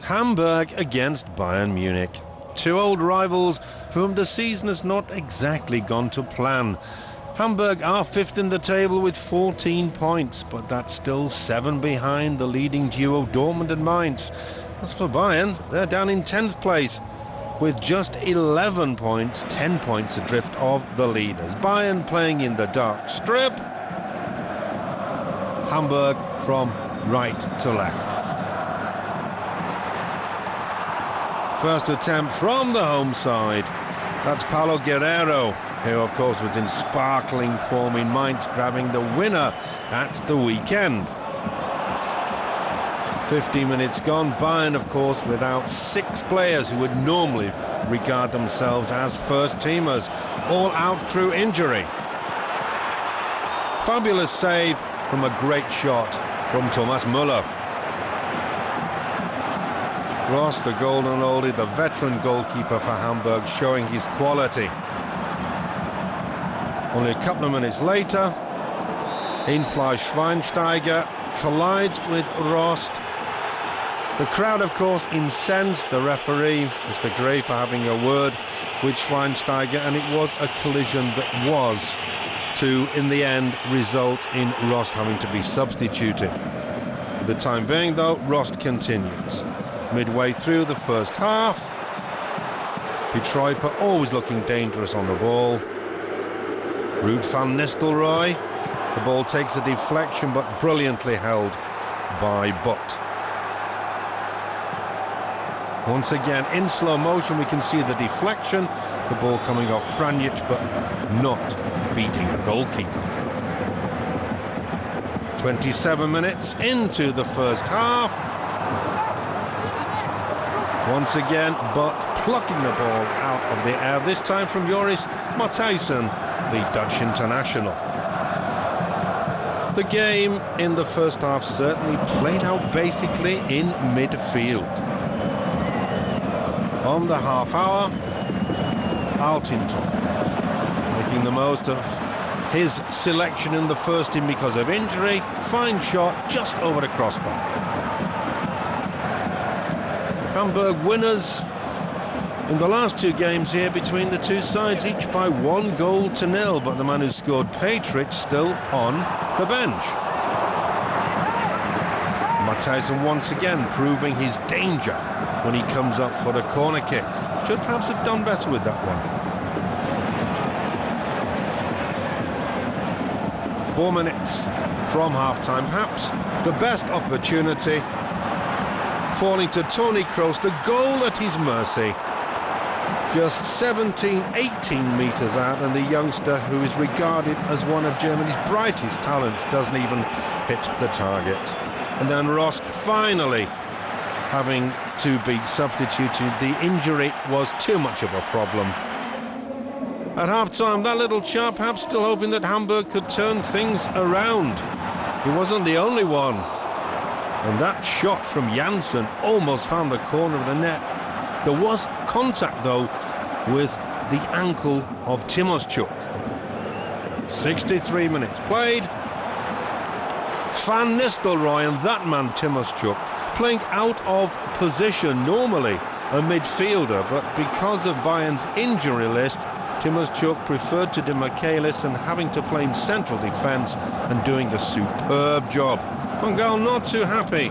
Hamburg against Bayern Munich. Two old rivals for whom the season has not exactly gone to plan. Hamburg are fifth in the table with 14 points, but that's still 7 behind the leading duo Dortmund and Mainz. As for Bayern, they're down in 10th place with just 11 points, 10 points adrift of the leaders. Bayern playing in the dark strip. Hamburg from right to left. First attempt from the home side. That's Paulo Guerrero, who of course was in sparkling form in Mainz, grabbing the winner at the weekend. 15 minutes gone. Bayern, of course, without 6 players who would normally regard themselves as first-teamers, all out through injury. Fabulous save from a great shot from Thomas Müller. Ross, the golden oldie, the veteran goalkeeper for Hamburg, showing his quality. Only a couple of minutes later, in flies Schweinsteiger, collides with Rost. The crowd, of course, incensed the referee, Mr. Gray, for having a word with Schweinsteiger, and it was a collision that was to, in the end, result in Rost having to be substituted. For the time being, though, Rost continues. Midway through the first half, Pietreuper always looking dangerous on the ball. Ruud van Nistelrooy, the ball takes a deflection but brilliantly held by Butt. Once again, in slow motion, we can see the deflection, the ball coming off Pranjic but not beating the goalkeeper. 27 minutes into the first half. Once again, Butt plucking the ball out of the air, this time from Joris Matthijssen, the Dutch international. The game in the first half certainly played out basically in midfield. On the half hour, Altintop, making the most of his selection in the first team because of injury. Fine shot just over the crossbar. Hamburg winners in the last 2 games here between the two sides, each by 1-0, but the man who scored, Pietreuper, still on the bench. Matthijssen once again proving his danger when he comes up for the corner kicks. Should perhaps have done better with that one. 4 minutes from half-time, perhaps the best opportunity falling to Toni Kroos, the goal at his mercy. Just 17-18 metres out, and the youngster, who is regarded as one of Germany's brightest talents, doesn't even hit the target. And then Rost finally having to be substituted. The injury was too much of a problem. At half-time, that little chap perhaps still hoping that Hamburg could turn things around. He wasn't the only one. And that shot from Janssen almost found the corner of the net. There was contact, though, with the ankle of Timoschuk. 63 minutes played. Van Nistelrooy and that man Timoschuk playing out of position, normally a midfielder, but because of Bayern's injury list, Timoschuk preferred to de Michaelis and having to play in central defence and doing a superb job. Van Gaal not too happy,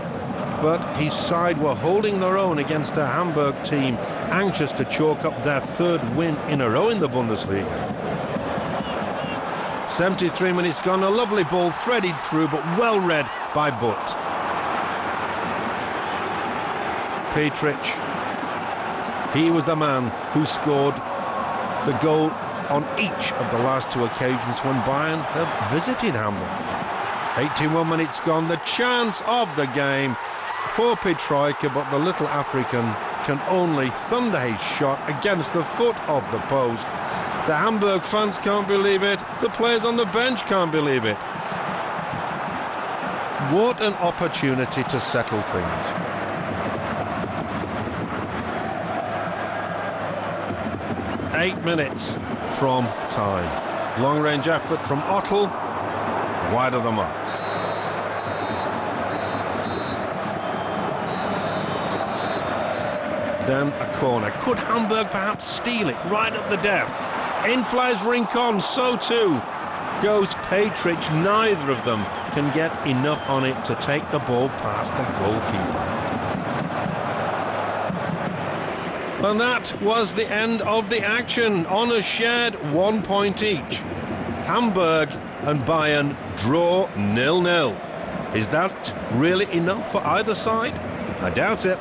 but his side were holding their own against a Hamburg team anxious to chalk up their 3rd win in a row in the Bundesliga. 73 minutes gone, a lovely ball threaded through, but well read by Butt. Pietreuper, he was the man who scored the goal on each of the last 2 occasions when Bayern have visited Hamburg. 81 minutes gone, the chance of the game for Pietreuper, but the little African can only thunder his shot against the foot of the post. The Hamburg fans can't believe it, the players on the bench can't believe it. What an opportunity to settle things. Eight minutes from time. Long-range effort from Ottel, wide of the mark. then a corner. Could Hamburg perhaps steal it right at the death? In flies Rincon, so too goes Petric. Neither of them can get enough on it to take the ball past the goalkeeper. And that was the end of the action. Honours shared 1 point each. Hamburg and Bayern draw 0-0. Is that really enough for either side? I doubt it.